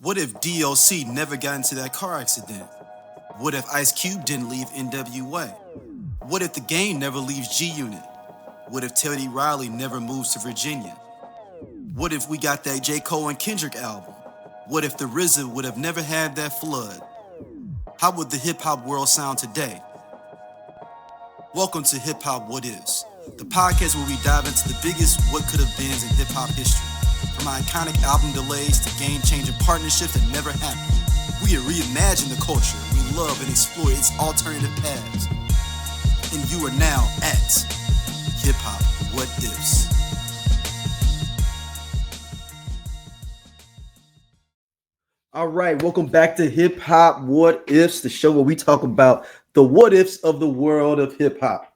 What if DOC never got into that car accident? What if Ice Cube didn't leave NWA? What if the game never leaves G-Unit? What if Teddy Riley never moves to Virginia? What if we got that J. Cole and Kendrick album? What if the RZA would have never had that flood? How would the hip-hop world sound today? Welcome to Hip Hop What Is, the podcast where we dive into the biggest what could have beens in hip-hop history. From iconic album delays to game-changing partnerships that never happened, we reimagine the culture we love and explore its alternative paths. And you are now at Hip Hop What Ifs. All right, welcome back to Hip Hop What Ifs, the show where we talk about the what ifs of the world of hip hop.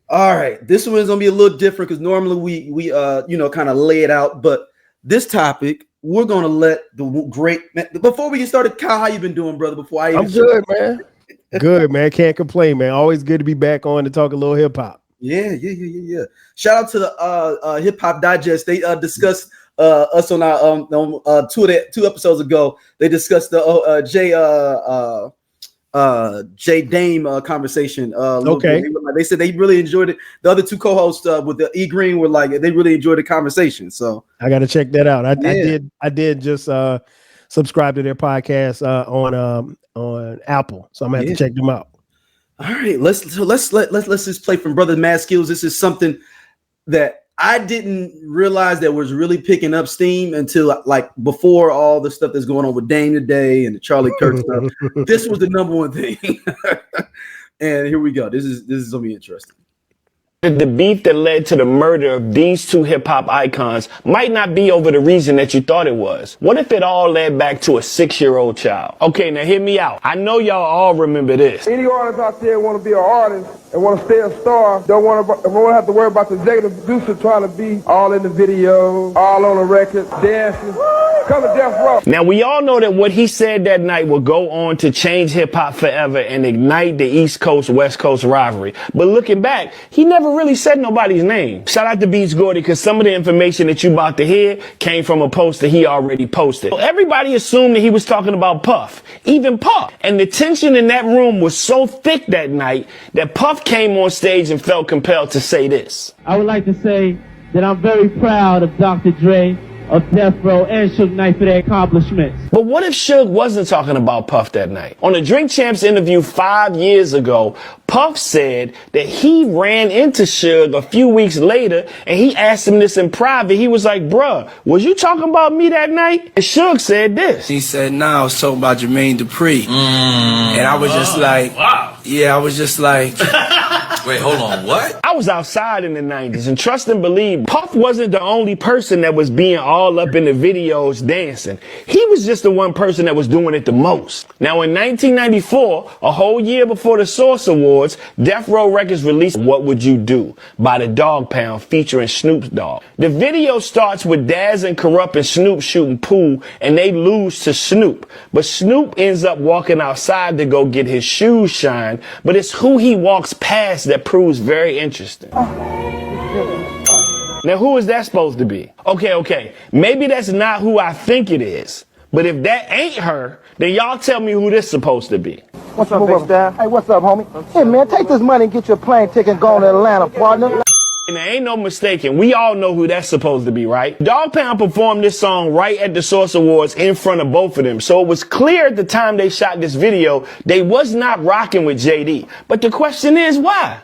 All right, this one is gonna be a little different because normally we kind of lay it out, but this topic we're gonna let the great man. Before we get started, Kyle, how you been doing, brother? I'm good, man. Good, man. Can't complain, man. Always good to be back on to talk a little hip hop. Yeah. Shout out to the Hip Hop Digest. They discussed us on our two episodes ago. They discussed the J Dame conversation. Okay. They said they really enjoyed it. The other two co-hosts with the E Green were like they really enjoyed the conversation. So I got to check that out. I did just subscribe to their podcast on Apple, so I'm gonna have to check them out. All right, let's just play from Brother Mad Skills. This is something that I didn't realize that was really picking up steam until like before all the stuff that's going on with Dame today and the Charlie Kirk stuff. This was the number one thing. And here we go. This is gonna be interesting. The beef that led to the murder of these two hip-hop icons might not be over the reason that you thought it was. What if it all led back to a 6-year-old child? Okay, now hear me out. I know y'all all remember this. Any artist out there want to be an artist and want to stay a star, don't want to have to worry about the executive producer trying to be all in the video, all on the record, dancing. Come to Death Row. Now, we all know that what he said that night will go on to change hip-hop forever and ignite the East Coast-West Coast rivalry. But looking back, he never really said nobody's name. Shout out to Beats Gordy, because some of the information that you about to hear came from a post that he already posted. Everybody assumed that he was talking about Puff, even Puff. And the tension in that room was so thick that night that Puff came on stage and felt compelled to say this. I would like to say that I'm very proud of Dr. Dre, of Death Row, and Suge Knight for their accomplishments. But what if Suge wasn't talking about Puff that night? On a Drink Champs interview 5 years ago, Puff said that he ran into Suge a few weeks later and he asked him this in private. He was like, bruh, was you talking about me that night? And Suge said this. He said, nah, I was talking about Jermaine Dupri. And I was just like, wow. Yeah, I was just like... Wait, hold on, what? I was outside in the 90s, and trust and believe, Puff wasn't the only person that was being all up in the videos dancing. He was just the one person that was doing it the most. Now, in 1994, a whole year before the Source Awards, Death Row Records released What Would You Do by the Dogg Pound featuring Snoop Dogg. The video starts with Daz and Corrupt and Snoop shooting pool, and they lose to Snoop. But Snoop ends up walking outside to go get his shoes shined, but it's who he walks past that proves very interesting. Now, who is that supposed to be? Okay. Maybe that's not who I think it is. But if that ain't her, then y'all tell me who this supposed to be. What's up, big style? Hey, what's up, homie? Hey, man, take this money and get your plane ticket and go to Atlanta, partner. And there ain't no mistaking. We all know who that's supposed to be, right? Dogg Pound performed this song right at the Source Awards in front of both of them. So it was clear at the time they shot this video, they was not rocking with JD. But the question is, why?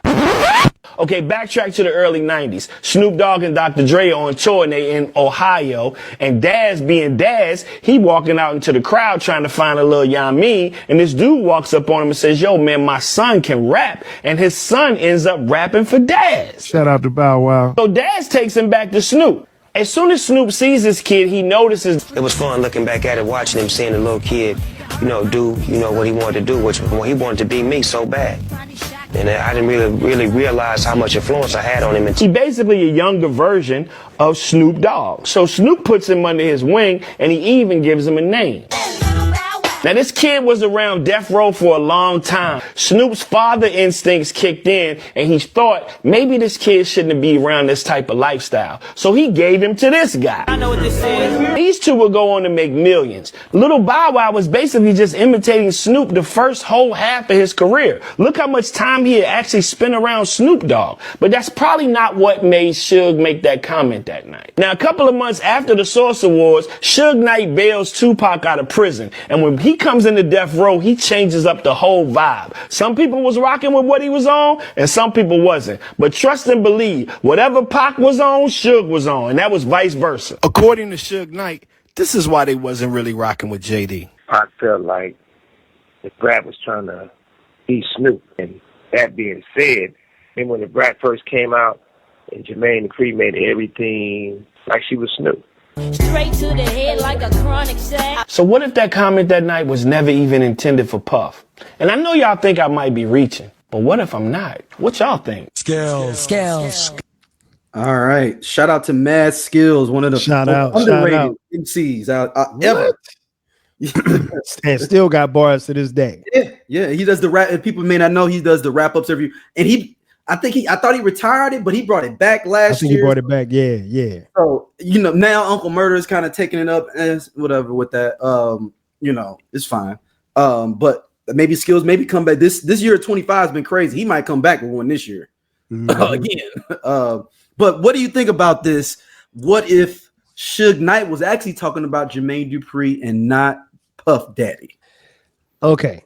Okay, backtrack to the early 90s. Snoop Dogg and Dr. Dre are on tour and they in Ohio. And Daz being Daz, he walking out into the crowd trying to find a little Yami. And this dude walks up on him and says, yo, man, my son can rap. And his son ends up rapping for Daz. Shout out to Bow Wow. So Daz takes him back to Snoop. As soon as Snoop sees this kid, he notices. It was fun looking back at it, watching him, seeing the little kid, do, what he wanted to do, which he wanted to be me so bad. And I didn't really realize how much influence I had on him. He's basically a younger version of Snoop Dogg. So Snoop puts him under his wing, and he even gives him a name. Now, this kid was around death row for a long time. Snoop's father instincts kicked in, and he thought maybe this kid shouldn't be around this type of lifestyle. So he gave him to this guy. I know what this is. These two would go on to make millions. Little Bow Wow was basically just imitating Snoop the first whole half of his career. Look how much time he had actually spent around Snoop Dogg. But that's probably not what made Suge make that comment that night. Now, a couple of months after the Source Awards, Suge Knight bails Tupac out of prison. And when he comes into death row, he changes up the whole vibe. Some people was rocking with what he was on, and some people wasn't. But trust and believe, whatever Pac was on, Suge was on, and that was vice versa. According to Suge Knight, this is why they wasn't really rocking with JD. Pac felt like the Brat was trying to be Snoop. And that being said, then when the Brat first came out, and Jermaine Dupri made everything like she was Snoop. Straight to the head like a chronic sack. So what if that comment that night was never even intended for Puff? And I know y'all think I might be reaching, but what if I'm not? What y'all think? Skills. All right. Shout out to Mad Skills, one of the underrated MCs ever. And still got bars to this day. Yeah. He does the rap. And people may not know he does the wrap ups every. And I thought he retired it, but he brought it back last year. He brought it back. Yeah. So now Uncle Murder is kind of taking it up as whatever with that. It's fine. But maybe Skills maybe come back. This year 25 has been crazy. He might come back with one this year again. But what do you think about this? What if Suge Knight was actually talking about Jermaine Dupri and not Puff Daddy? Okay.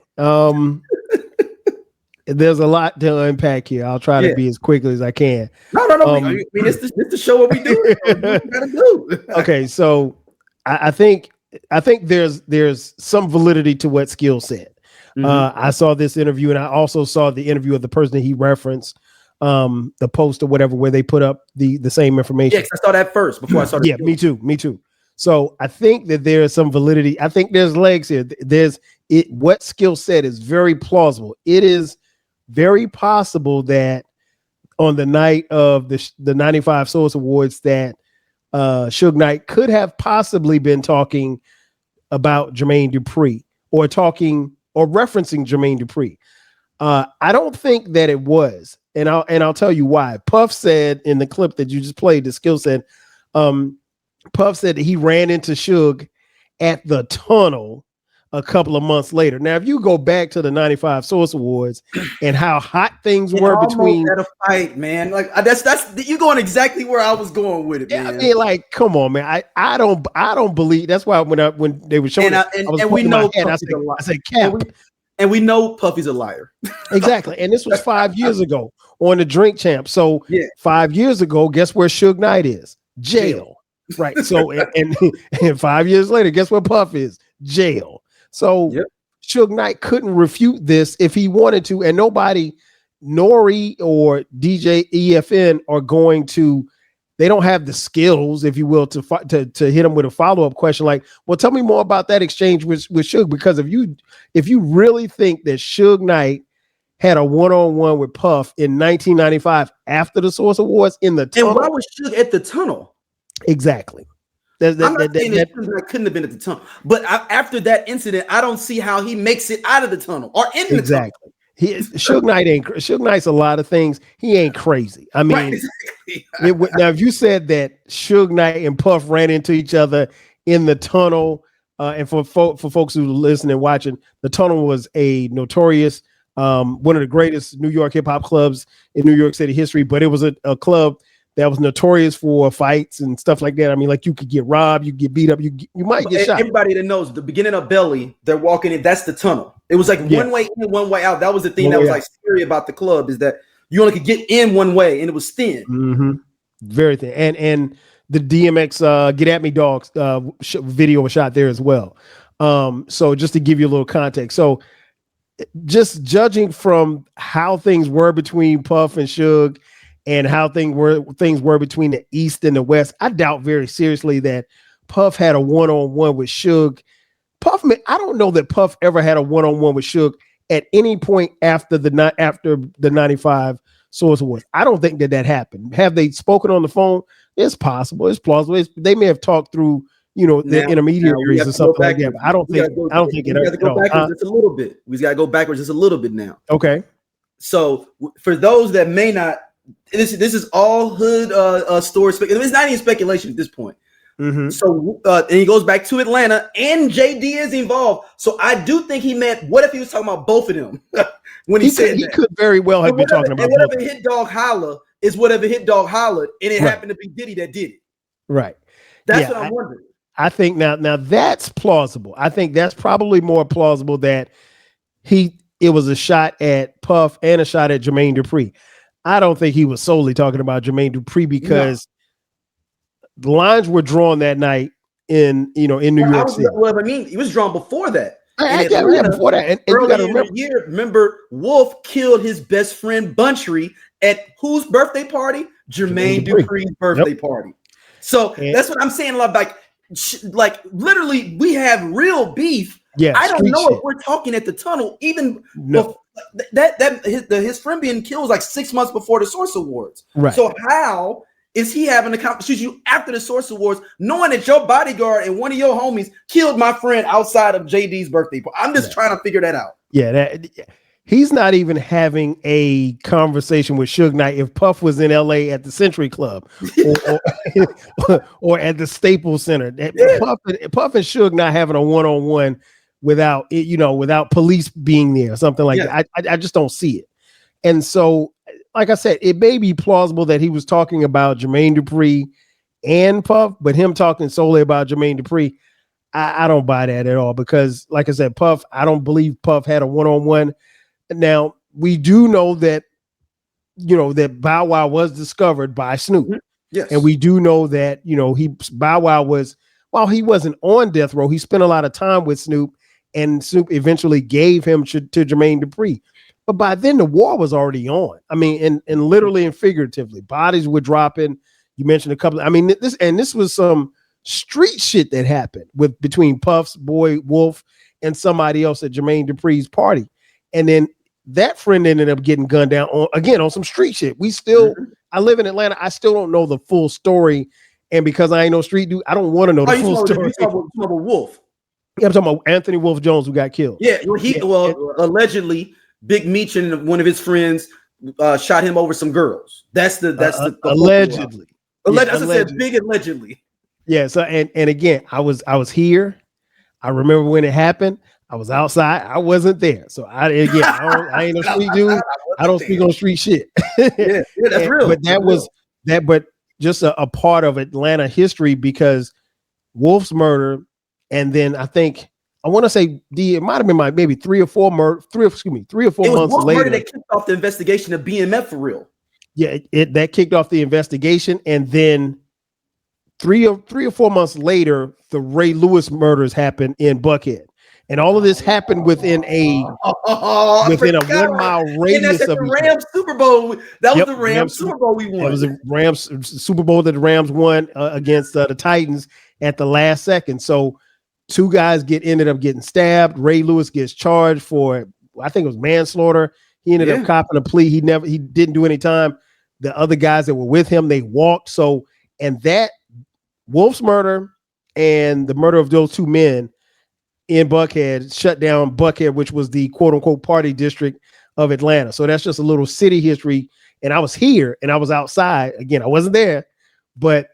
There's a lot to unpack here. I'll try to be as quickly as I can. No. It's the show what we do. We gotta do. Okay, so I think there's some validity to what Skill said. I saw this interview, and I also saw the interview of the person that he referenced, the post or whatever, where they put up the same information. Yes, I saw that first before I started. Yeah, me too. So I think that there is some validity. I think there's legs here. What Skill said is very plausible. It is very possible that on the night of the 95 Source Awards that Suge Knight could have possibly been talking about Jermaine Dupri or referencing Jermaine Dupri. I don't think that it was, and I'll tell you why. Puff said in the clip that you just played, the Skill said, Puff said that he ran into Suge at the tunnel a couple of months later. Now, if you go back to the 95 Source Awards and how hot things were between at a fight, man, like that's you going exactly where I was going with it, man. I mean, like, come on, man. I don't believe. That's why when they were showing, and we know, I said Cap, and we know Puffy's a liar. Exactly, and this was 5 years ago on the Drink Champ. So 5 years ago, guess where Suge Knight is? Jail. Right. So and 5 years later, guess where Puff is? Jail. So Suge Knight couldn't refute this if he wanted to, and nobody, Nori or DJ EFN are going to. They don't have the skills, if you will, to hit him with a follow-up question like, "Well, tell me more about that exchange with Suge." Because if you really think that Suge Knight had a one-on-one with Puff in 1995 after the Source Awards in the tunnel, and why was Suge at the tunnel? Exactly. I'm not saying that couldn't have been at the tunnel, but after that incident, I don't see how he makes it out of the tunnel or in the tunnel. Suge Knight's a lot of things. He ain't crazy. I mean, right, now if you said that Suge Knight and Puff ran into each other in the tunnel, and for folks who listen and watching, the tunnel was a notorious, one of the greatest New York hip hop clubs in New York City history, but it was a club that was notorious for fights and stuff like that. I mean, like you could get robbed, you get beat up, you might get shot. Everybody that knows the beginning of Belly, they're walking in. That's the tunnel. It was like one way in, one way out. That was the thing that was like scary about the club, is that you only could get in one way, and it was thin. Mm-hmm. Very thin. And the DMX Get At Me Dogs video was shot there as well. So just to give you a little context, so just judging from how things were between Puff and Suge, and how things were between the East and the West, I doubt very seriously that Puff had a one-on-one with Suge. I don't know that Puff ever had a one-on-one with Suge at any point after the 95 Source Awards. I don't think that happened. Have they spoken on the phone? It's possible. It's plausible. They may have talked through the intermediaries or something like that. But I don't think we got to go backwards just a little bit. We got to go backwards just a little bit now. Okay. So for those that may not, this is all hood story. It's not even speculation at this point. Mm-hmm. So and he goes back to Atlanta, and JD is involved. So I do think he meant. What if he was talking about both of them when he said he could very well have been talking about whatever hit dog holla is whatever hit dog hollered, and it happened to be Diddy that did it. Right. That's what I'm wondering. I think now that's plausible. I think that's probably more plausible that it was a shot at Puff and a shot at Jermaine Dupri. I don't think he was solely talking about Jermaine Dupri because the lines were drawn that night in New York City. Well, I mean, he was drawn before that. Before that. And you got to remember, Wolf killed his best friend Buntry at whose birthday party? Jermaine Dupri's birthday party. So that's what I'm saying. Like literally, we have real beef. Yeah, I don't know if we're talking at the tunnel. Even his friend being killed was like 6 months before the Source Awards. Right. So how is he having a conversation with you after the Source Awards, knowing that your bodyguard and one of your homies killed my friend outside of JD's birthday party? I'm just trying to figure that out. Yeah, he's not even having a conversation with Suge Knight if Puff was in LA at the Century Club or at the Staples Center. Puff and Suge not having a one-on-one without police being there or something like that. I just don't see it. And so, like I said, it may be plausible that he was talking about Jermaine Dupri and Puff, but him talking solely about Jermaine Dupri, I don't buy that at all because, like I said, Puff, I don't believe Puff had a one-on-one. Now, we do know that, that Bow Wow was discovered by Snoop. Yes. And we do know that, Bow Wow was, while he wasn't on death row, he spent a lot of time with Snoop, and Snoop eventually gave him to Jermaine Dupri. But by then the war was already on. I mean, and literally and figuratively, bodies were dropping. You mentioned a couple. I mean, this was some street shit that happened between Puff's boy Wolf and somebody else at Jermaine Dupri's party. And then that friend ended up getting gunned down on some street shit. We still, I live in Atlanta. I still don't know the full story. And because I ain't no street dude, I don't want to know the full story. You talking about Wolf? Yeah, I'm talking about Anthony Wolf Jones, who got killed. Yeah, allegedly, Big Meech and one of his friends shot him over some girls. That's the allegedly. As I said, big allegedly. Yeah. So and again, I was here. I remember when it happened. I was outside. I wasn't there. So I ain't no street dude. I don't speak on street shit. yeah, that's real. But but just a part of Atlanta history because Wolf's murder, and then I want to say it might have been maybe 3 or 4 months later. That kicked off the investigation of BMF for real. Yeah, that kicked off the investigation, and then 3 or 4 months later, the Ray Lewis murders happened in Buckhead. And all of this happened within a 1 mile radius of the Rams Super Bowl. That was the Rams Super Bowl we won. It was a Rams Super Bowl that the Rams won against the Titans at the last second. So 2 guys ended up getting stabbed. Ray Lewis gets charged for, I think it was manslaughter. He ended up copping a plea. He didn't do any time. The other guys that were with him, they walked. So, and that Wolf's murder and the murder of those 2 men in Buckhead shut down Buckhead, which was the quote unquote party district of Atlanta. So that's just a little city history. And I was here and I was outside. Again, I wasn't there, but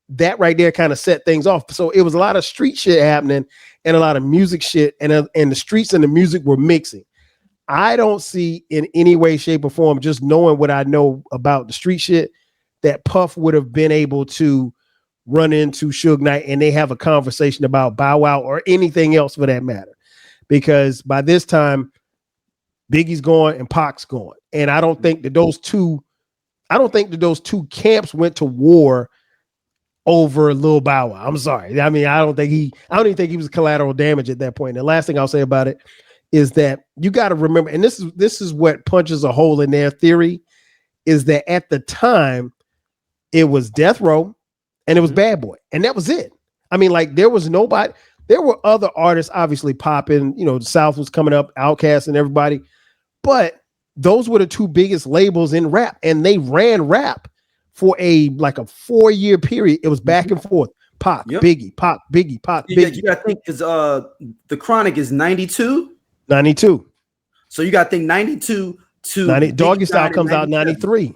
that right there kind of set things off. So it was a lot of street shit happening and a lot of music shit, and the streets and the music were mixing. I don't see in any way, shape, or form, just knowing what I know about the street shit, that Puff would have been able to run into Suge Knight and they have a conversation about Bow Wow or anything else for that matter. Because by this time, Biggie's gone and Pac's gone. And I don't think that those two camps went to war over Lil Bow Wow. I'm sorry. I mean, I don't even think he was collateral damage at that point. And the last thing I'll say about it is that you got to remember, and this is what punches a hole in their theory, is that at the time it was Death Row and it was Bad Boy, and that was it. I mean, like, there was nobody. There were other artists obviously popping. The South was coming up, Outkast and everybody, but those were the 2 biggest labels in rap, and they ran rap for a 4-year period. It was back and forth. Pac, Yep. Biggie, Pac, Biggie, Pac, Biggie. You got to think because the Chronic is 92. 92. So you got to think 92 to 90. Doggy Biggie Style died in comes out 93.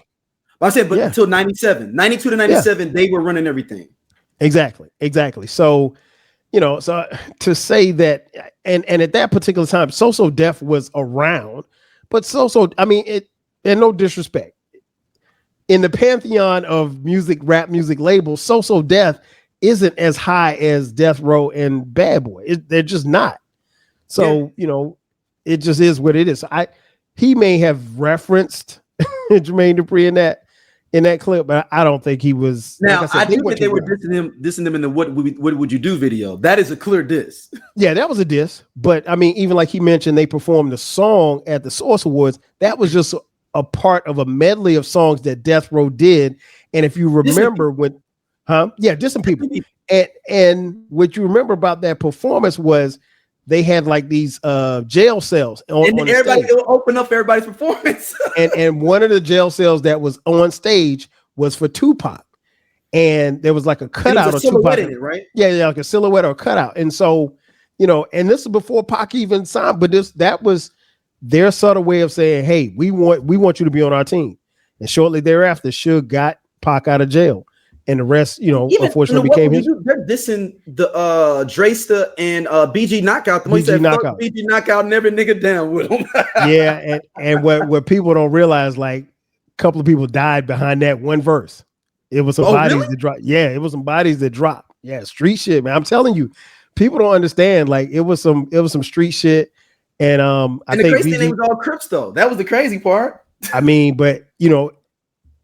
I said, but Yeah. until 97. 92 to 97, they were running everything. Exactly. So, so to say that, and at that particular time, So Def was around, but I mean, and no disrespect, in the pantheon of rap music labels, So Def isn't as high as Death Row and Bad Boy. They're just not. So, it just is what it is. He may have referenced Jermaine Dupri in that clip, but I don't think he was. Now, like I do think they were dissing them in the what would you do video. That is a clear diss. Yeah, that was a diss. But I mean, even like he mentioned, they performed the song at the Source Awards. That was just a part of a medley of songs that Death Row did. And if you remember dissing people. And what you remember about that performance was they had like these jail cells on everybody stage. will open up everybody's performance. and one of the jail cells that was on stage was for Tupac. And there was like a cutout of Tupac in it, right? Yeah, like a silhouette or a cutout. And so, and this is before Pac even signed, but that was their subtle way of saying, hey, we want you to be on our team. And shortly thereafter, Suge got Pac out of jail. And the rest, unfortunately became his. They're dissing the Dresta and BG Knockout. The BG Knockout. BG Knockout and every nigga down with him. Yeah, and what people don't realize, like a couple of people died behind that one verse. It was some bodies that dropped. Yeah, it was some bodies that dropped. Yeah, street shit, man. I'm telling you, people don't understand. Like it was some street shit. And I think the crazy thing was all Crips though. That was the crazy part. I mean, but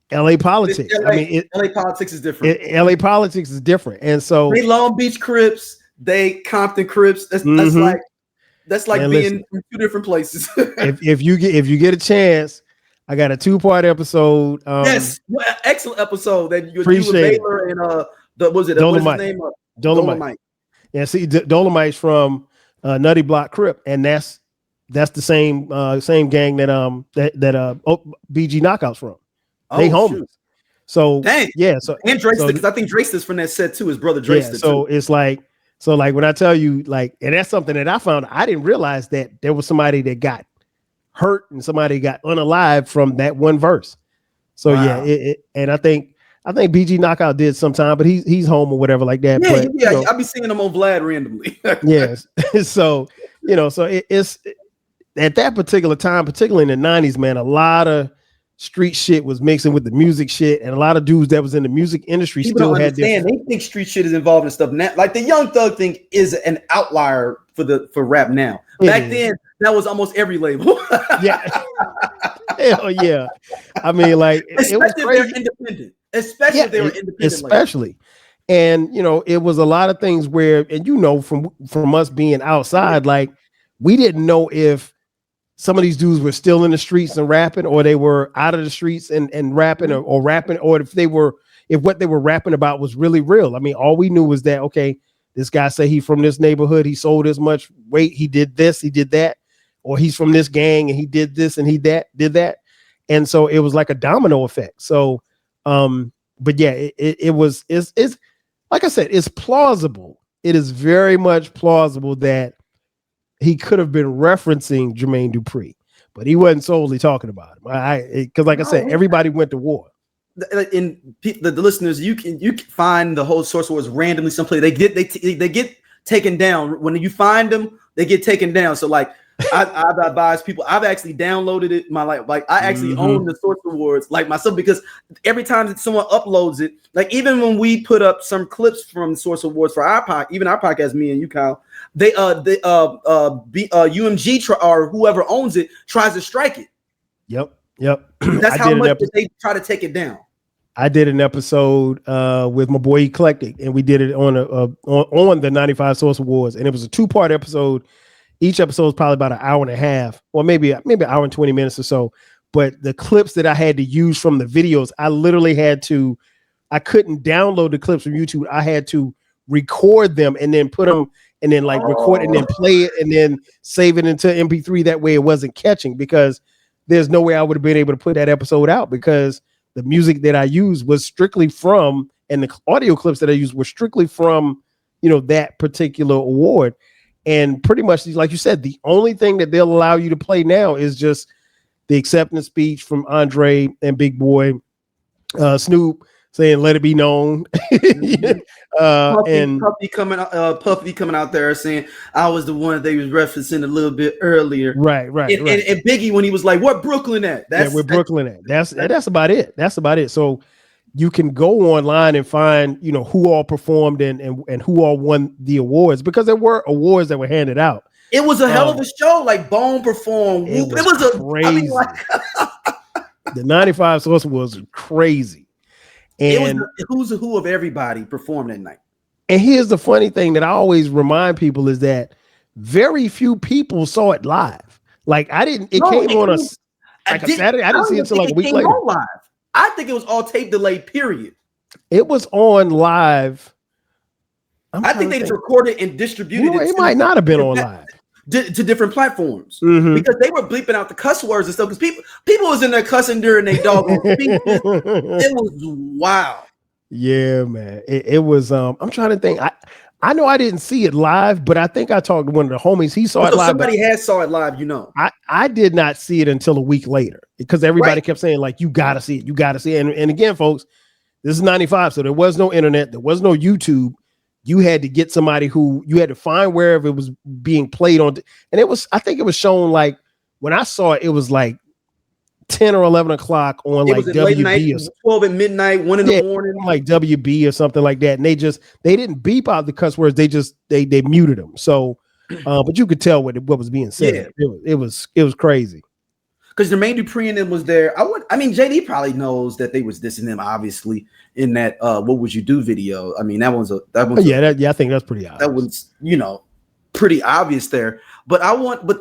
LA politics. LA politics is different. LA politics is different, and so they Long Beach Crips, they Compton Crips. That's like man, being from two different places. if you get a chance, I got a 2-part episode. Yes, excellent episode that you appreciate with Baylor and Dolomite. What's his name? Dolomite. Yeah, see, Dolomite's from Nutty Block Crip, and that's the same gang that BG Knockout's from. They homies. Shoot. So dang. Yeah, so and Dresta, because I think Dresta's from that set too. His brother Dresta. Yeah, so it's like when I tell you, like, and that's something that I found. I didn't realize that there was somebody that got hurt and somebody got unalived from that one verse. So wow. And I think BG Knockout did sometime, but he's home or whatever like that. Yeah, but, I'll be seeing him on Vlad randomly. Yes. So it's at that particular time, particularly in the 90s, man, a lot of street shit was mixing with the music shit, and a lot of dudes that was in the music industry still had their. They think street shit is involved in stuff now. Like the Young Thug thing is an outlier for rap now. Back then, that was almost every label. Yeah, hell yeah. I mean, like, especially if they're independent. Especially if they were independent. Especially, and it was a lot of things where, and from us being outside, like we didn't know if some of these dudes were still in the streets and rapping, or they were out of the streets and rapping or rapping, or if what they were rapping about was really real. I mean, all we knew was that, okay, this guy say he from this neighborhood, he sold this much weight, he did this, he did that, or he's from this gang and he did this and he did that. And so it was like a domino effect. So, but yeah, it's like I said, it's plausible. It is very much plausible that he could have been referencing Jermaine Dupri, but he wasn't solely talking about him. Because like I said, everybody went to war. In the listeners, you can find the whole Source Awards randomly someplace. They get taken down when you find them. They get taken down. So like I advise people. I've actually downloaded it. I actually own the Source Awards like myself, because every time that someone uploads it, like even when we put up some clips from the Source Awards for our podcast, me and you, Kyle, UMG or whoever owns it tries to strike it. Yep. That's how much they try to take it down. I did an episode with my boy Eclectic, and we did it on the 95 Source Awards, and it was a 2-part episode. Each episode was probably about an hour and a half, or maybe an hour and 20 minutes or so. But the clips that I had to use from the videos, I literally I couldn't download the clips from YouTube. I had to record them and then put them, and then record and then play it and then save it into MP3. That way it wasn't catching, because there's no way I would have been able to put that episode out, because the music that I used was strictly from and the audio clips that I used were strictly from, that particular award. And pretty much, like you said, the only thing that they'll allow you to play now is just the acceptance speech from Andre and Big Boy, Snoop saying "Let it be known," and Puffy coming out there saying, "I was the one that they was referencing a little bit earlier." Right. And Biggie when he was like, "What Brooklyn at?" Where Brooklyn at? That's about it. That's about it. So you can go online and find who all performed and who all won the awards, because there were awards that were handed out. It was a hell of a show. Like Bone performed. It was crazy. The 95 Source was crazy. And it was who's the who of everybody performed that night. And here's the funny thing that I always remind people is that very few people saw it live. Like it came on a Saturday. I didn't see it until like a week later. Live. I think it was all tape delayed, period. It was on live. I think they just recorded and distributed it. It might not have been on live. To different platforms because they were bleeping out the cuss words and stuff, because people was in there cussing during their doggone speeches. It was wild. Yeah, man. It was I'm trying to think. I know I didn't see it live, but I think I talked to one of the homies. He saw it live. Somebody saw it live, I did not see it until a week later, because everybody kept saying, like, you gotta see it, you gotta see it. And again, folks, this is 95, so there was no internet, there was no YouTube. You had to get somebody who you had to find wherever it was being played on. And I think it was shown, like, when I saw it, it was like 10 or 11 o'clock on like WB night, or 12 at midnight, 1 in the morning, like WB or something like that. And they didn't beep out the cuss words. They muted them. So, but you could tell what was being said. Yeah. It was crazy. Because Jermaine Dupri and them was there. JD probably knows that they was dissing them, obviously, in that "What Would You Do" video. I mean, I think that's pretty obvious. That was, pretty obvious there. But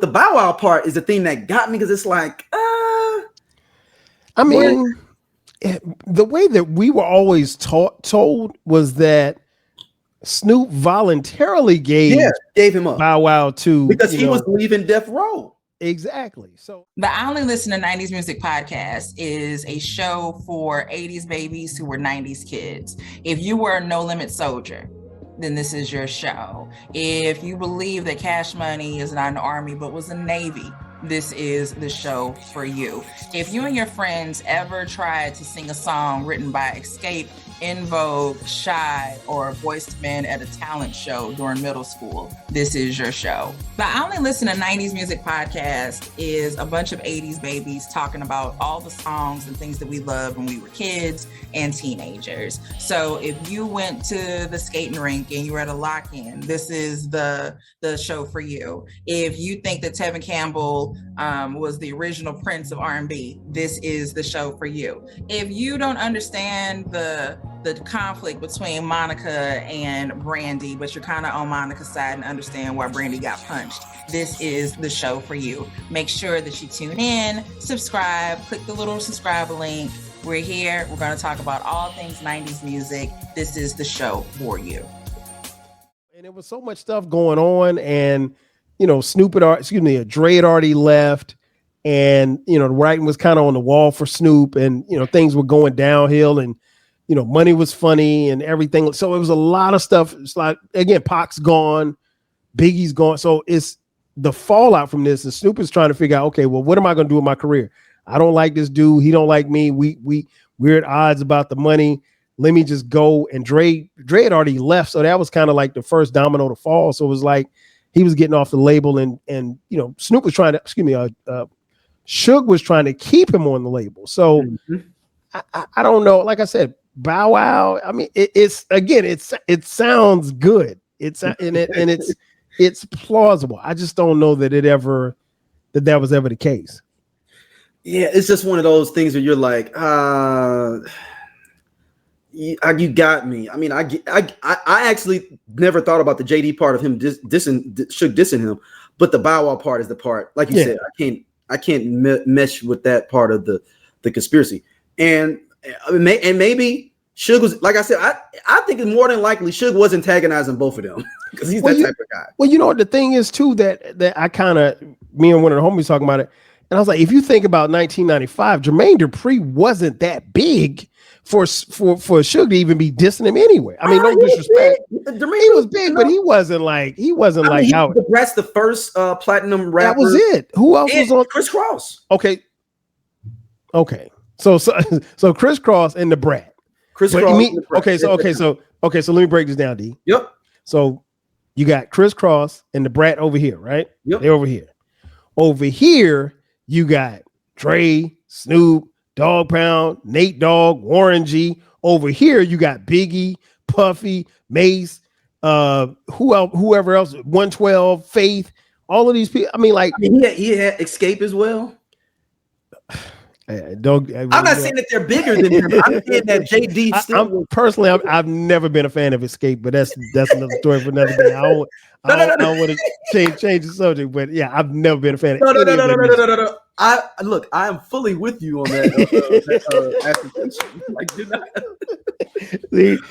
the Bow Wow part is the thing that got me, because it's like, the way that we were always told was that Snoop voluntarily gave him up, Bow Wow to, because he was leaving Death Row. Exactly. So the I Only Listen to 90s Music podcast is a show for 80s babies who were 90s kids. If you were a No Limit soldier, then this is your show. If you believe that Cash Money is not an army but was a Navy, this is the show for you. If you and your friends ever tried to sing a song written by Escape, In Vogue, Shy, or Boyz II Men at a talent show during middle school, this is your show. The I Only Listen to 90s Music podcast is a bunch of 80s babies talking about all the songs and things that we loved when we were kids and teenagers. So if you went to the skating rink and you were at a lock-in, this is the show for you. If you think that Tevin Campbell was the original Prince of R&B, this is the show for you. If you don't understand the conflict between Monica and Brandy, but you're kind of on Monica's side and understand why Brandy got punched, this is the show for you. Make sure that you tune in, subscribe, click the little subscribe link. We're here. We're going to talk about all things 90s music. This is the show for you. And there was so much stuff going on, and Dre had already left, and the writing was kind of on the wall for Snoop, and things were going downhill, and Money was funny and everything. So it was a lot of stuff. It's like, again, Pac's gone, Biggie's gone. So it's the fallout from this, and Snoop is trying to figure out, okay, well, what am I going to do with my career? I don't like this dude. He don't like me. We're at odds about the money. Let me just go. And Dre had already left, so that was kind of like the first domino to fall. So it was like he was getting off the label, and Snoop was trying to, Suge was trying to keep him on the label. So I don't know. Like I said, Bow Wow. I mean, it sounds good. It's plausible. I just don't know that that was ever the case. Yeah, it's just one of those things where you're like, you got me. I mean, I actually never thought about the JD part of him dissing him, but the Bow Wow part is the part, like you said, I can't mesh with that part of the conspiracy. And maybe Suge was, like I said, I think it's more than likely Suge was antagonizing both of them, because he's that type of guy. Well, the thing is too that I kind of, me and one of the homies talking about it, And I was like, if you think about 1995, Jermaine Dupri wasn't that big for Suge to even be dissing him anyway. I mean, no disrespect. He was big, but he wasn't like how the Brat's the first platinum rapper. That was it. Who else was on? Chris Cross. Okay. So Chris Cross and the Brat. Cross. Okay, so let me break this down, D. Yep. So you got Chris Cross and the Brat over here, right? Yep. They're over here. Over here, you got Dre, Snoop, Dogg Pound, Nate Dogg, Warren G. Over here, you got Biggie, Puffy, Mace, whoever else, 112, Faith, all of these people. I mean, he had Escape as well. I'm not saying that they're bigger than him. I'm saying that JD still. Personally, I've never been a fan of Escape, but that's another story for another day. I don't want to change the subject, but yeah, I've never been a fan of No. I am fully with you on that. Like, do not.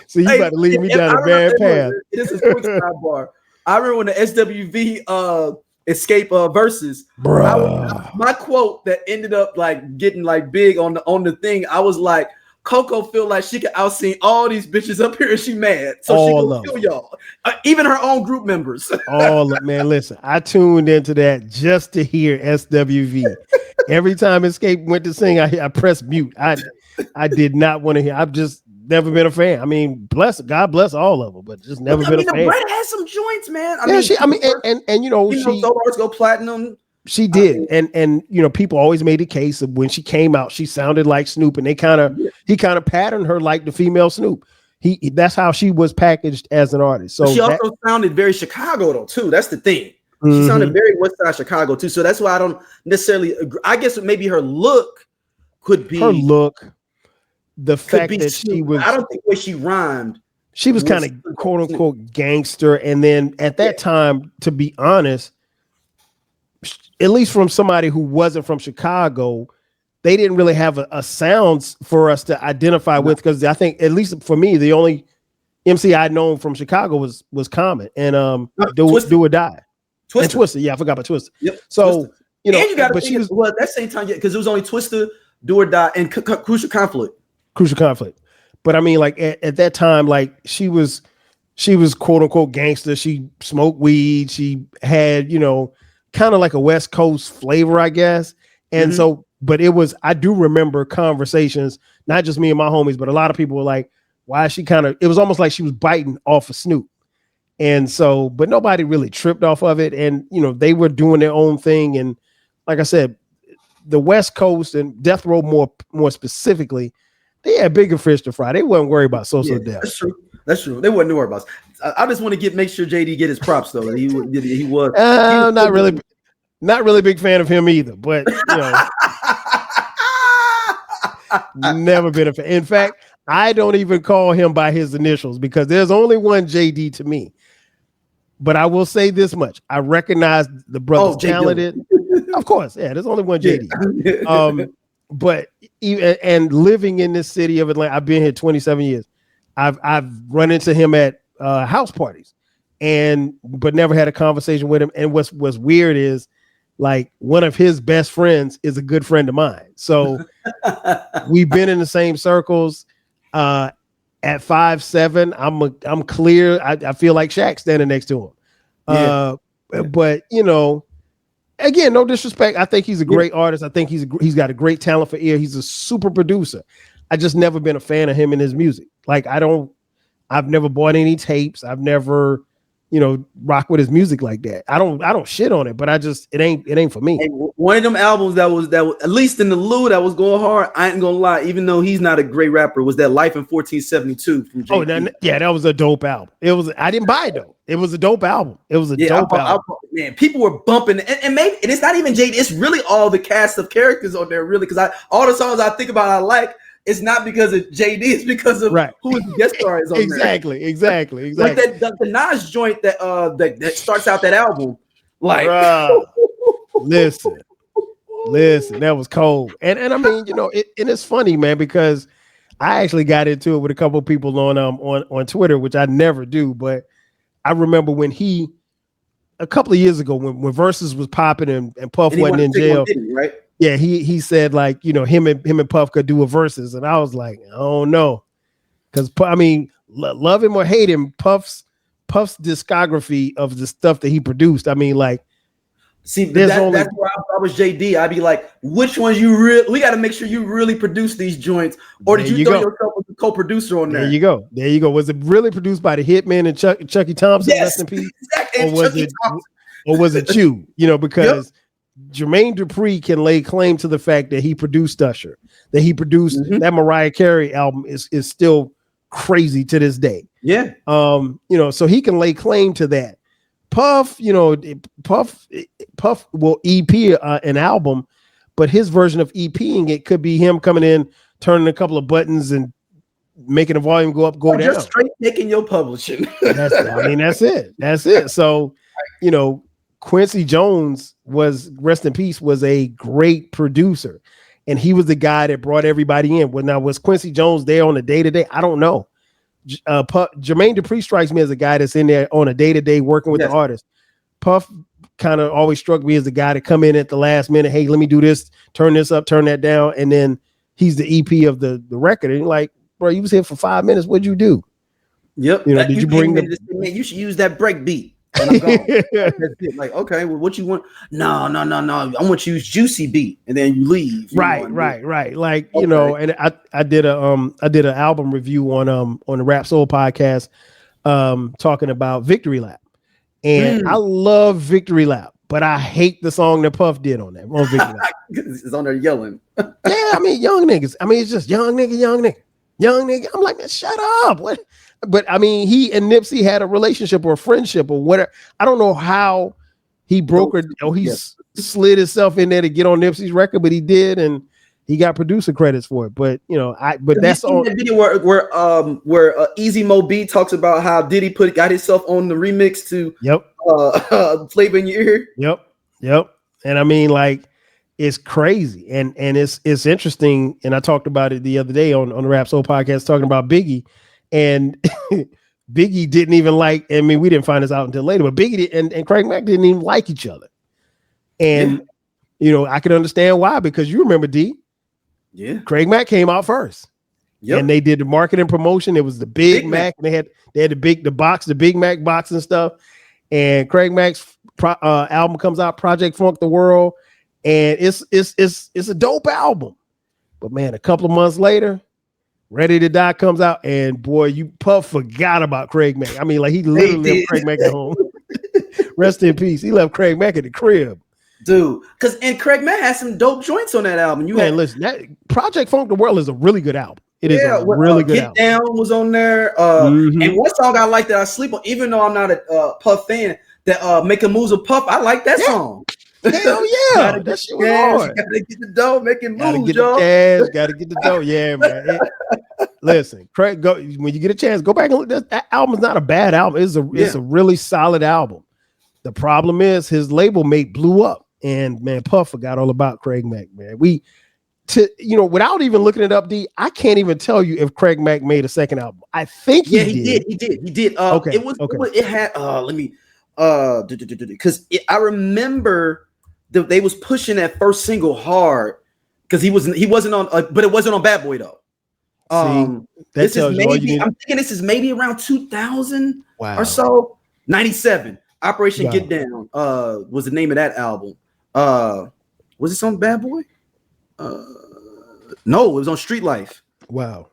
See, you about to lead me down a bad path. This is a quick sidebar. I remember when the SWV Escape verses, my quote that ended up like getting like big on the thing. I was like, Coco feel like she could outsing all these bitches up here and she mad, so she gonna kill y'all, even her own group members. Man, listen, I tuned into that just to hear SWV. Every time Escape went to sing, I pressed mute. I did not want to hear. I've just never been a fan. I mean, God bless all of them, but just never been a fan. The Brat has some joints, man. And you know, she go platinum. She did, and you know, people always made a case of when she came out, she sounded like Snoop, and he kind of patterned her like the female Snoop. That's how she was packaged as an artist. So she also sounded very Chicago though too. That's the thing. She sounded very West Side Chicago too. So that's why I don't necessarily agree. I guess maybe her look could be the fact that she was. I don't think the way she rhymed. She was kind of quote unquote gangster, and then at that time, to be honest, at least from somebody who wasn't from Chicago, they didn't really have a sound for us to identify with. Because I think, at least for me, the only MC I'd known from Chicago was Common and Do or Die. Twista. And Twista. Yeah, I forgot about Twista. Yep. So Twista. You know, and you got to think that same time, because it was only Twista, Do or Die, and Crucial Conflict. But I mean, like at that time, like she was quote unquote gangster. She smoked weed. She had, you know, kind of like a West Coast flavor, I guess. And so, but I do remember conversations, not just me and my homies, but a lot of people were like, why is she it was almost like she was biting off of Snoop. And so, but nobody really tripped off of it. And, you know, they were doing their own thing. And like I said, the West Coast and Death Row more specifically, they had bigger fish to fry. They wasn't worried about social death. That's true. They wasn't worried about it. I just want to make sure JD get his props though. He was not really big fan of him either. But you know, never been a fan. In fact, I don't even call him by his initials because there's only one JD to me. But I will say this much: I recognize the brother's talented. Of course, yeah. There's only one JD. Yeah. But even and living in this city of Atlanta, I've been here 27 years. I've run into him at house parties, but never had a conversation with him. And what's weird is, like, one of his best friends is a good friend of mine. So we've been in the same circles. At 5'7", I'm clear. I feel like Shaq standing next to him. But you know, again, no disrespect. I think he's a great artist. I think he's got a great talent for ear. He's a super producer. I just never been a fan of him and his music. Like I've never bought any tapes. I've never, you know, rock with his music like that. I don't shit on it, but it ain't for me. And one of them albums that was at least in the Lou that was going hard. I ain't gonna lie, even though he's not a great rapper, was that Life in 1472 from JP. That was a dope album. I didn't buy it though. It was a dope album. It was a dope album. Man, people were bumping, and maybe it's not even JD. It's really all the cast of characters on there, really, because all the songs I think about I like. It's not because of JD, it's because of who his guest star is on exactly. Like the Nas joint that starts out that album. Like, listen, that was cold. And I mean, you know, and it's funny, man, because I actually got into it with a couple of people on Twitter, which I never do. But I remember when a couple of years ago, when Versus was popping and Puff wasn't in jail, Diddy, right? Yeah, he said like, you know, him and Puff could do a verses, and I was like, I don't know, because I mean, love him or hate him, Puff's discography of the stuff that he produced. I mean, like, see, that's where I was JD. I'd be like, which ones you really? We got to make sure you really produce these joints, or did you throw yourself as a co-producer on there? There you go. Was it really produced by the Hitman and Chucky Thompson? Yes, rest in peace. Exactly. Or was it you? You know, because Jermaine Dupri can lay claim to the fact that he produced Usher, that he produced that Mariah Carey album is still crazy to this day. Yeah. You know, so he can lay claim to that. Puff, you know, Puff will EP an album, but his version of EPing it could be him coming in, turning a couple of buttons and making the volume go up, go down. Just straight taking your publishing. That's it. That's it. So, you know, Quincy Jones was, rest in peace, was a great producer, and he was the guy that brought everybody in. Well, now was Quincy Jones there on a day-to-day? I don't know. Jermaine Dupri strikes me as a guy that's in there on a day-to-day working with the artist. Puff kind of always struck me as the guy to come in at the last minute. Hey, let me do this, turn this up, turn that down. And then he's the EP of the record. And you're like, bro, you was here for 5 minutes. What'd you do? Yep. You know, did you bring man, you should use that break beat. And I'm gone. Like, okay, well, what you want? No. I want to use Juicy Beat, and then you leave. Right. Like, you know, and I did an album review on the Rap Soul podcast, talking about Victory Lap, and I love Victory Lap, but I hate the song that Puff did on that. On Victory Lap. It's on there yelling. Yeah, I mean, young niggas. I mean, it's just young nigga. I'm like, man, shut up. What? But I mean, he and Nipsey had a relationship or a friendship or whatever. I don't know how he brokered or he slid himself in there to get on Nipsey's record, but he did, and he got producer credits for it. But you know, that's on the video where Easy Mo B talks about how Diddy got himself on the remix to Flavor in Your Ear. Yep. And I mean, like, it's crazy, and it's interesting. And I talked about it the other day on the Rap Soul podcast, talking about Biggie. And Biggie didn't even like, I mean, we didn't find this out until later, but Biggie and Craig Mack didn't even like each other. And, you know, I can understand why, because you remember D. Yeah. Craig Mack came out first. Yep. And they did the marketing promotion. It was the Big Mac. And they had the Big Mac box and stuff. And Craig Mack's album comes out, Project Funk the World. And it's a dope album. But man, a couple of months later, Ready to Die comes out, and boy, Puff forgot about Craig Mack. I mean, like, he literally left Craig Mack at home. Rest in peace. He left Craig Mack at the crib, dude. And Craig Mack has some dope joints on that album. Listen, that Project Funk the World is a really good album. It is a really good album. Get Down was on there, and one song I like that I sleep on, even though I'm not a Puff fan. That Making Moves with Puff, I like that song. Hell yeah, that shit was hard. Gotta get the dough, making moves, gotta get the dough. Yeah, man. Listen, Craig, when you get a chance, go back and look. That album's not a bad album. It's a really solid album. The problem is his label mate blew up, and man, Puff forgot all about Craig Mack. Man, without even looking it up, D, I can't even tell you if Craig Mack made a second album. I think he did. Okay. It had. Let me. Because I remember. They was pushing that first single hard because he wasn't on, but it wasn't on Bad Boy though. I'm thinking this is maybe around 2000 or so. 97 Operation Get Down was the name of that album. Was this on Bad Boy? No, it was on Street Life. Wow.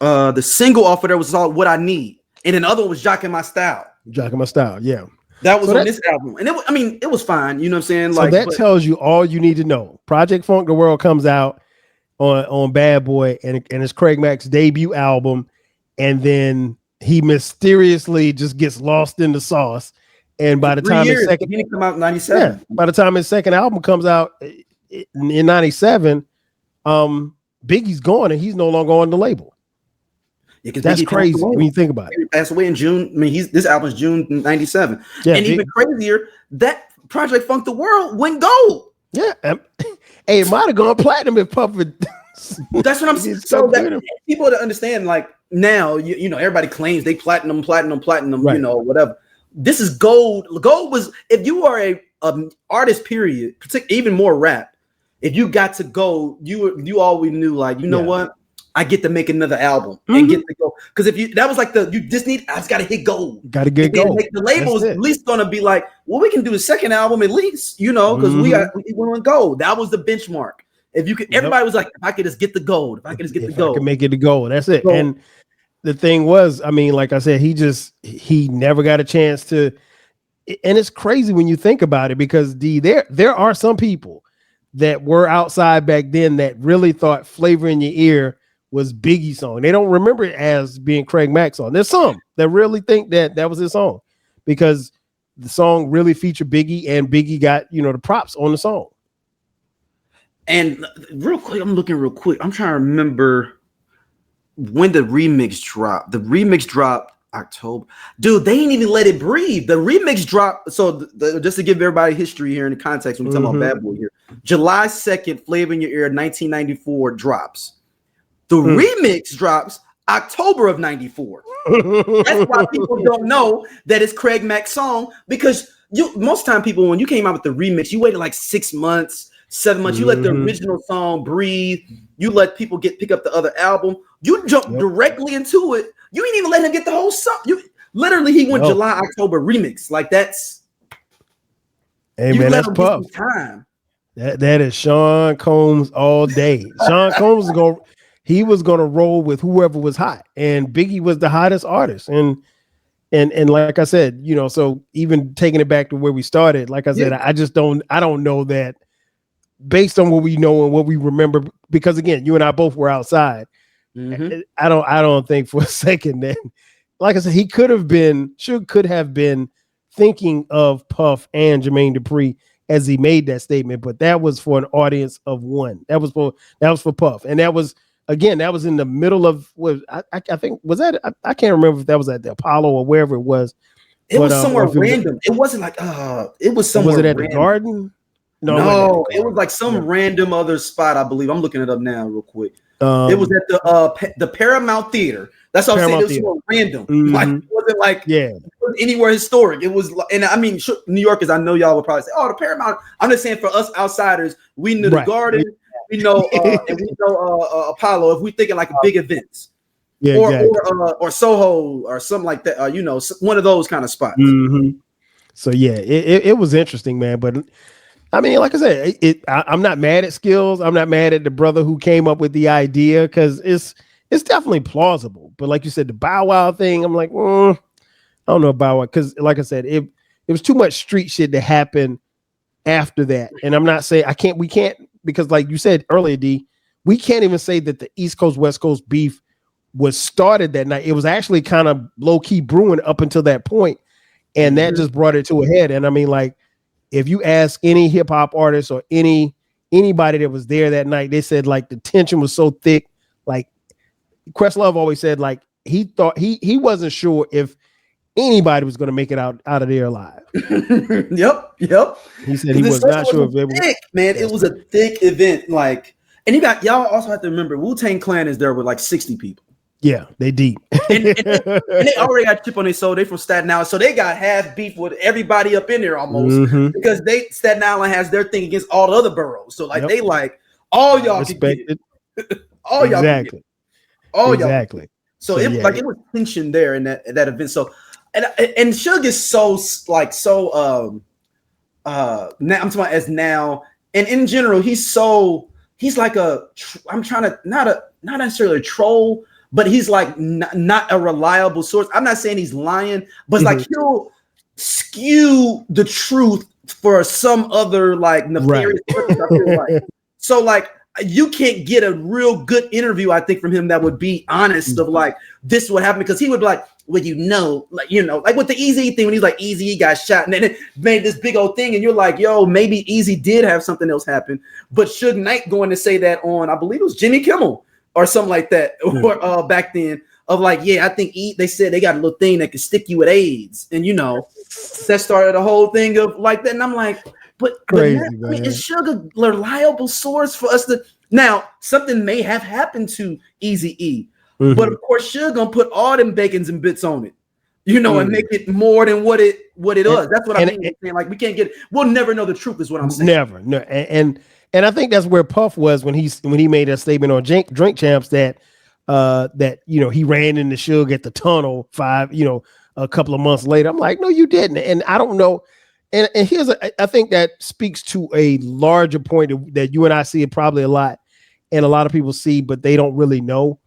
The single off of there was called What I Need, and then the other one was Jockin' My Style. Yeah. That was on this album, and it was fine. You know what I'm saying? So that tells you all you need to know. Project Funk the World comes out on Bad Boy, and it's Craig Mack's debut album, and then he mysteriously just gets lost in the sauce. And by the time his second, he didn't come out in 97. By the time his second album comes out in 97, Biggie's gone, and he's no longer on the label. Yeah, that's crazy when you think about it. He passed away in June. I mean, this album's June 97. Yeah, and even crazier, that Project Funk the World went gold. Yeah. Hey, it might have gone platinum if Puff would. That's what I'm saying. So that people to understand, like, now, you know, everybody claims they platinum, right. You know, whatever. This is gold. Gold was, if you are a artist, period, even more rap, if you got to go, you always knew like, you know what? I get to make another album Mm-hmm. and get to go. Because if that was like I just gotta hit gold. Got to get gold. The label is at least gonna be like, well, we can do the second album at least, because we went gold. That was the benchmark. If you could, everybody was like, if I could just get the gold, if I could make it to gold, that's it. Gold. And the thing was, I mean, like I said, he never got a chance to. And it's crazy when you think about it, because there are some people that were outside back then that really thought Flavor in Your Ear was Biggie's song. They don't remember it as being Craig Mack's song. There's some that really think that was his song, because the song really featured Biggie, and Biggie got, the props on the song. And real quick, I'm looking real quick. I'm trying to remember when the remix dropped. The remix dropped October. Dude, they ain't even let it breathe. The remix dropped. So just to give everybody history here in the context, when we're talking about Bad Boy here, July 2nd, Flavor in Your Ear, 1994 drops. The remix drops October of 94. That's why people don't know that it's Craig Mack's song, because most time people, when you came out with the remix, you waited like 6 months, 7 months. You let the original song breathe. You let people pick up the other album. You jump directly into it. You ain't even let him get the whole song. He went July, October remix. Like that's. Hey man, that's Puff. Time. That is Sean Combs all day. Sean Combs was gonna roll with whoever was hot, and Biggie was the hottest artist. And like I said, so even taking it back to where we started, like I said, I don't know that, based on what we know and what we remember, because again, you and I both were outside. I don't think for a second that, like I said, Suge could have been thinking of Puff and Jermaine Dupri as he made that statement, but that was for an audience of one. That was for Puff, and that was in the middle of I think was that I can't remember if that was at the Apollo or wherever it was. It was somewhere random. It wasn't like it was somewhere. Was it at random. The Garden? No, it was like some random other spot. I believe. I'm looking it up now, real quick. It was at the Paramount Theater. That's what I'm saying. It was so random. Like it wasn't like anywhere historic. It was, and I mean, New Yorkers, I know y'all would probably say, "Oh, the Paramount." I'm just saying, for us outsiders, we knew the Garden, we know, and we know Apollo. If we thinking like big events, or Soho or something like that, one of those kind of spots. So it was interesting, man. But I mean, like I said, I'm not mad at Skills. I'm not mad at the brother who came up with the idea, because it's definitely plausible. But like you said, the Bow Wow thing, I'm like, I don't know about it, because like I said, it was too much street shit to happen after that. And I'm not saying we can't, because like you said earlier, D, we can't even say that the East Coast West Coast beef was started that night. It was actually kind of low key brewing up until that point, and that just brought it to a head. And I mean, like, if you ask any hip hop artist or anybody that was there that night, they said like the tension was so thick. Like Questlove always said, like he thought he wasn't sure if anybody was going to make it out of there alive. Yep. He said he was not sure if it was thick, man. It was a thick event. Like, and y'all also have to remember, Wu-Tang Clan is there with like 60 people. Yeah, they deep. and they already got chip on their soul. They from Staten Island, so they got half beef with everybody up in there almost, because Staten Island has their thing against all the other boroughs. So like they like all y'all can get it. All y'all can get it. All y'all. So it like it was tension there in that event. So and Suge is so now I'm talking about as now, and in general he's like I'm trying to not necessarily a troll, but he's like not a reliable source. I'm not saying he's lying, but like he'll skew the truth for some other like nefarious purpose, I feel like. So like you can't get a real good interview, I think, from him that would be honest of like this is what happened, because he would be like, well, like with the Easy thing when he's like Easy got shot and then it made this big old thing, and you're like, yo, maybe Easy did have something else happen, but Suge Knight going to say that on, I believe it was Jimmy Kimmel or something like that, or back then, of like, yeah, I think they said they got a little thing that could stick you with AIDS, and that started a whole thing of like that, and I'm like, but crazy, I mean, is Suge a reliable source for us to? Now, something may have happened to Eazy-E, but of course, Suge gonna put all them bacons and bits on it. you know, and make it more than what it is. That's what I mean. Saying, like, we can't get, we'll never know the truth is what I'm saying. Never. No. And I think that's where Puff was when he made that statement on Drink Champs that you know, he ran into Suge at the tunnel a couple of months later. I'm like, no, you didn't. And I don't know. And here's I think that speaks to a larger point that you and I see it probably a lot, and a lot of people see, but they don't really know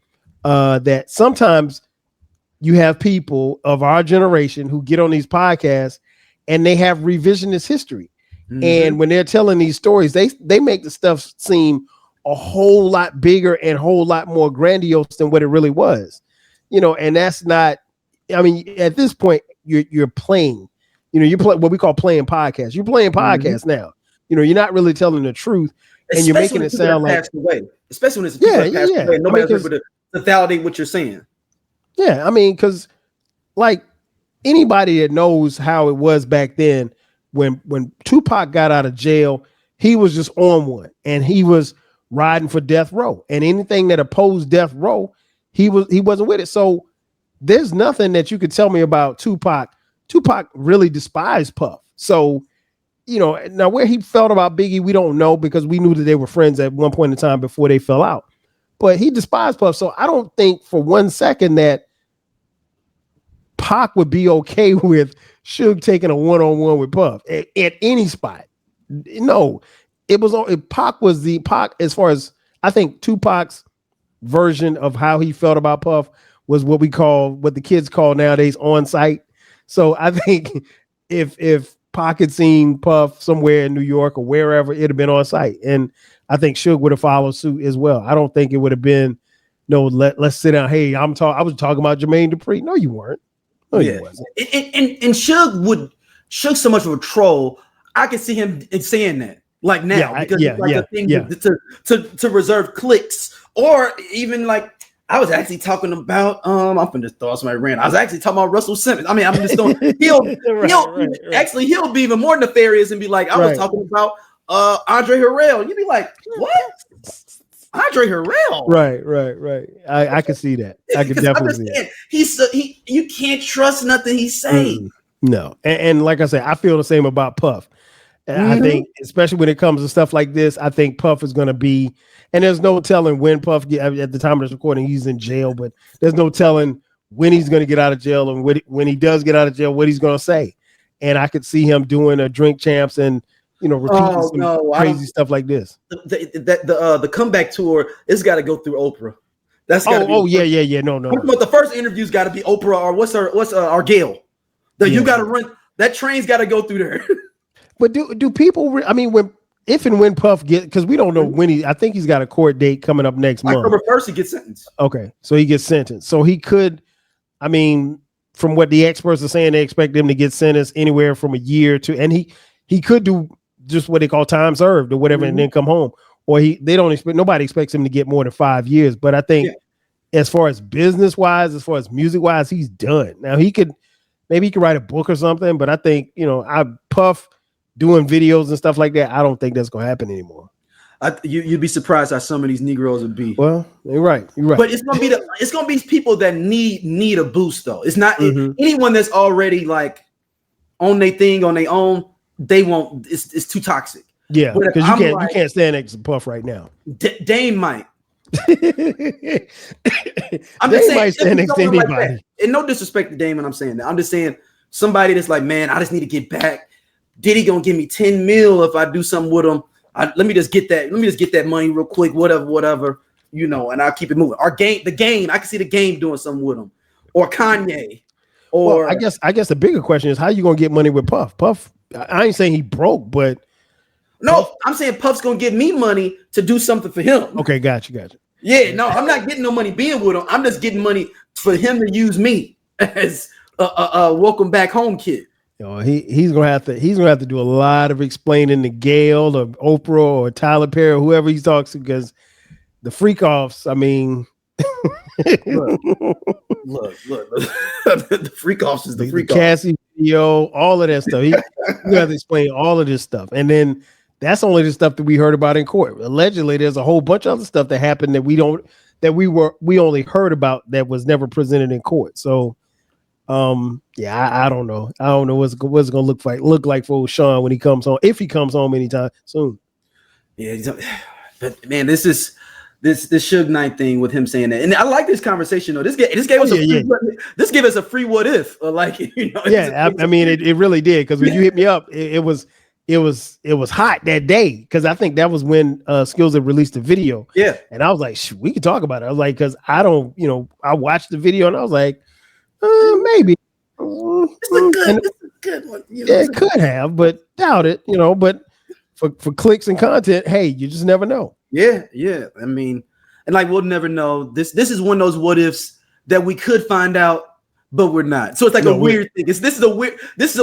that sometimes you have people of our generation who get on these podcasts and they have revisionist history. Mm-hmm. And when they're telling these stories, they make the stuff seem a whole lot bigger and a whole lot more grandiose than what it really was. You know, and that's not, I mean, at this point, you're playing, you know, you're playing what we call playing podcasts. You're playing podcasts now. You know, you're not really telling the truth, and you're making it sound like away. Especially when it's passed away. Nobody's able to validate what you're saying. Yeah, I mean, because like anybody that knows how it was back then, when Tupac got out of jail, he was just on one, and he was riding for death row, and anything that opposed death row, he wasn't with it. So there's nothing that you could tell me about Tupac. Tupac really despised Puff. So, you know, now where he felt about Biggie, we don't know, because we knew that they were friends at one point in time before they fell out. But he despised Puff. So I don't think for one second that Pac would be okay with Suge taking a one-on-one with Puff at any spot. No, Pac was the Pac, as far as I think Tupac's version of how he felt about Puff was what the kids call nowadays on site. So I think if Pac had seen Puff somewhere in New York or wherever, it'd have been on site. And I think Suge would have followed suit as well. I don't think it would have been, no, let's sit down. Hey, I was talking about Jermaine Dupri. No, you weren't. No, you wasn't. And Suge's so much of a troll. I can see him saying that like now, because it's like a thing to reserve clicks, or even like, I was actually talking about I'm finna throw somebody ran. I was actually talking about Russell Simmons. I mean, I'm just doing he'll be even more nefarious and be like, I was talking about Andre Harrell. You'd be like, what? Andre Harrell. Right. I can see that. I can definitely see that. You can't trust nothing he's saying. No. And like I said, I feel the same about Puff. I think, especially when it comes to stuff like this, I think Puff is going to be, and there's no telling when Puff at the time of this recording, he's in jail, but there's no telling when he's going to get out of jail, and when he does get out of jail, what he's going to say. And I could see him doing a Drink Champs and, you know, repeating some crazy stuff like this. The comeback tour, it's got to go through Oprah. That's yeah. No. But the first interview's got to be Oprah, or what's our Gail. You got to run, that train's got to go through there. But do people? I mean, if and when Puff because we don't know when I think he's got a court date coming up next month. October 1st, he gets sentenced. Okay, so he gets sentenced. So he could, I mean, from what the experts are saying, they expect him to get sentenced anywhere from a year to, and he could do just what they call time served or whatever, and then come home. Or nobody expects him to get more than 5 years. But I think as far as business wise, as far as music wise, he's done. Now maybe he could write a book or something. But I think, you know, Puff doing videos and stuff like that, I don't think that's going to happen anymore. You'd be surprised how some of these Negroes would be. Well, you're right. But it's gonna be people that need a boost though. It's not anyone that's already like on their thing on their own. They won't. It's too toxic. Yeah, because you can't stand next to Puff right now. Dame might. I'm just saying, might stand next to anybody. Like, and no disrespect to Dame when I'm saying that. I'm just saying somebody that's like, man, I just need to get back. Diddy gonna give me 10 mil if I do something with him. Let me just get that money real quick, whatever, you know, and I'll keep it moving. The game, I can see the game doing something with him, or Kanye, or I guess the bigger question is how you gonna get money with Puff? Puff, I ain't saying he broke, but no, I'm saying Puff's gonna give me money to do something for him. Okay, gotcha. Yeah, no, I'm not getting no money being with him. I'm just getting money for him to use me as a welcome back home kid. You know, he's gonna have to do a lot of explaining to Gail or Oprah or Tyler Perry or whoever he talks to, because the freak offs, I mean, look. The freak offs is the freak off. Cassie video, all of that stuff. You have to explain all of this stuff, and then that's only the stuff that we heard about in court. Allegedly, there's a whole bunch of other stuff that happened that we only heard about that was never presented in court. So Yeah, I don't know. I don't know what's it gonna look like for Sean when he comes home, if he comes home anytime soon. Yeah, but man, this Suge Knight thing with him saying that, and I like this conversation though. This gave us this gave us a free what if, like Yeah, I mean it really did, because when you hit me up, it was hot that day, because I think that was when Skills had released the video. Yeah, and I was like, we can talk about it. I was like, because I don't, I watched the video and I was like, maybe it's a good one. Yeah, it could have, but doubt it. But for clicks and content, hey, you just never know. Yeah. I mean, and like we'll never know. This is one of those what ifs that we could find out, but we're not. So it's like a weird thing. This is a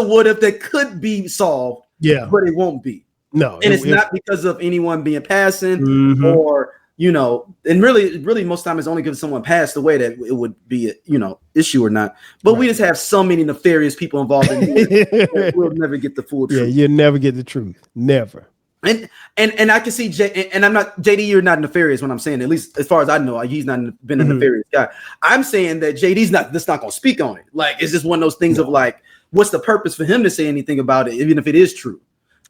what if that could be solved. Yeah, but it won't be. No, and it's not because of anyone being passing or and really most time it's only because someone passed away that it would be a issue or not. But we just have so many nefarious people involved in it. We'll never get the full truth. Yeah, you'll never get the truth. Never. And I can see and I'm not JD. You're not nefarious when I'm saying, at least as far as I know, he's not been a nefarious guy. I'm saying that JD's not going to speak on it. Like it's just one of those things of like, what's the purpose for him to say anything about it, even if it is true?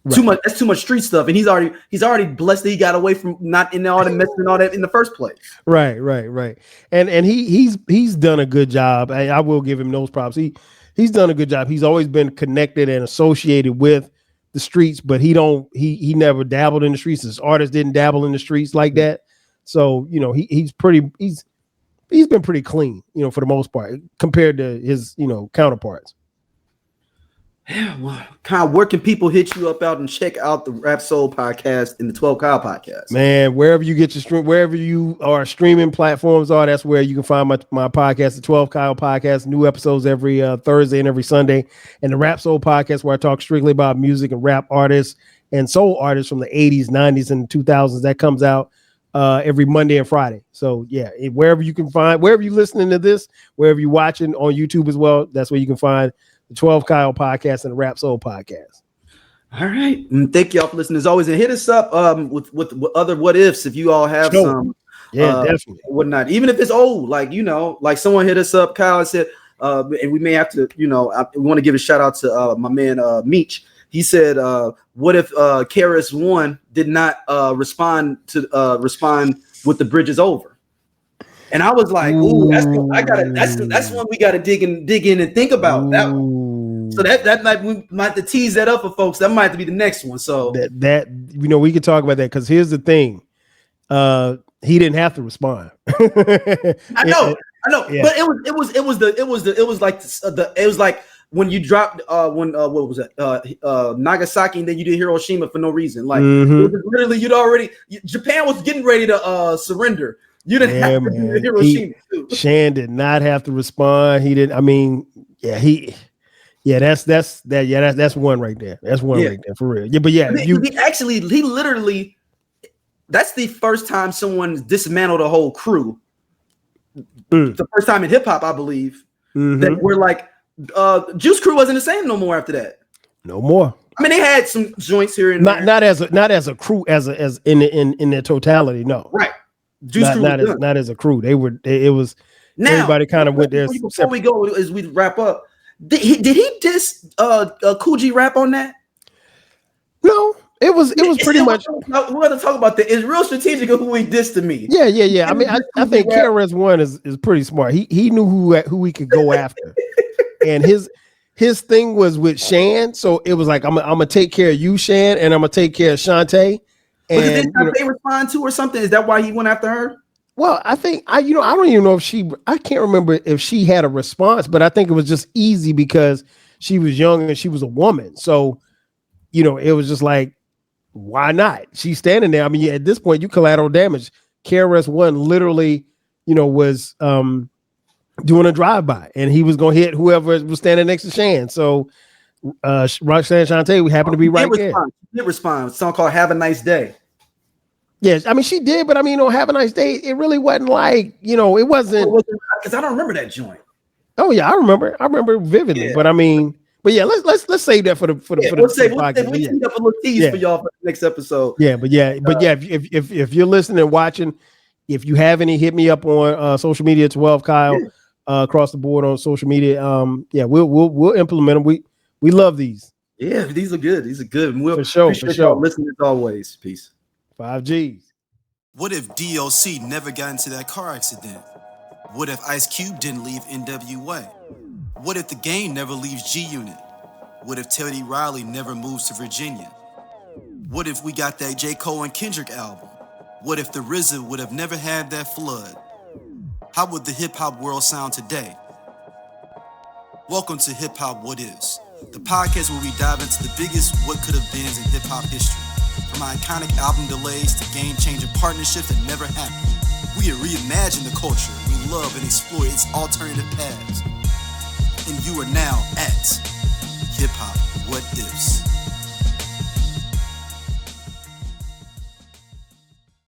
Right. That's too much street stuff, and he's already blessed that he got away from not in all the mess and all that in the first place. Right. And he's done a good job. I will give him those props. He's done a good job. He's always been connected and associated with the streets, but he never dabbled in the streets. His artists didn't dabble in the streets like that. So he's been pretty clean, for the most part, compared to his counterparts. Yeah, well, Kyle, where can people hit you up out and check out the Rap Soul podcast and the 12 Kyle podcast? Man, wherever you get your stream, wherever you are streaming platforms are, that's where you can find my podcast, the 12 Kyle podcast. New episodes every Thursday and every Sunday, and the Rap Soul podcast, where I talk strictly about music and rap artists and soul artists from the 80s, 90s, and 2000s. That comes out every Monday and Friday. So yeah, wherever you're listening to this, wherever you're watching on YouTube as well, that's where you can find the 12 Kyle podcast and the Rap Soul podcast. All right. And thank y'all for listening as always. And hit us up with other what ifs if you all have some. Yeah, definitely. Whatnot. Even if it's old, like someone hit us up, Kyle, and said, and we may have to, we want to give a shout out to my man Meech. He said, what if KRS-One did not respond with the bridge is over? And I was like, "Ooh, that's one we got to dig in and think about that one." So we might have to tease that up for folks. That might have to be the next one. So that we could talk about that, because here's the thing: he didn't have to respond. I know, yeah. But it was like when you dropped what was it, Nagasaki, and then you did Hiroshima for no reason. Like it was literally Japan was getting ready to surrender. You didn't have to do Hiroshima too. Shan did not have to respond. He didn't. I mean, that's one right there. That's one right there for real. Yeah, but yeah, he literally. That's the first time someone dismantled a whole crew. The first time in hip hop, I believe, that we're like, Juice Crew wasn't the same no more after that. No more. I mean, they had some joints here and there. Not as a crew, as in their totality. No, right. Not as a crew. It was now, everybody kind of went there. Before we go, as we wrap up, did he diss Cool G Rap on that? No, it was pretty much. We're going to talk about that. It's real strategic of who he dissed to me. Yeah. I mean, I think KRS-One is pretty smart. He knew who he could go after, and his thing was with Shan. So it was like, I'm gonna take care of you, Shan, and I'm gonna take care of Shantae. And did they respond to or something? Is that why he went after her? Well, I think I don't even know if I can't remember if she had a response, but I think it was just easy because she was young and she was a woman. So, it was just like, why not? She's standing there. I mean, at this point, you collateral damage. KRS-One literally, was doing a drive-by, and he was gonna hit whoever was standing next to Shan. So Roxanne Shantae, we happened to be right there. She did respond. A song called "Have a Nice Day." Yes, I mean she did, but I mean, "Have a Nice Day." It really wasn't like it wasn't, because I don't remember that joint. Oh yeah, I remember vividly. Yeah. But I mean, let's save that for the podcast. We'll keep up a little tease for y'all for the next episode. Yeah, but if you're listening and watching, if you have any, hit me up on social media, 12 Kyle. across the board on social media. We'll implement them. We love these. Yeah, these are good. These are good. And we'll for sure. y'all listening as always. Peace. 5Gs. What if DOC never got into that car accident? What if Ice Cube didn't leave NWA? What if the game never leaves G Unit? What if Teddy Riley never moves to Virginia? What if we got that J. Cole and Kendrick album? What if the RZA would have never had that flood? How would the hip-hop world sound today? Welcome to Hip Hop What Is, the podcast where we dive into the biggest what could have beens in hip-hop history. From iconic album delays to game-changing partnerships that never happened. We reimagine the culture we love and explore its alternative paths. And you are now at Hip Hop What Is.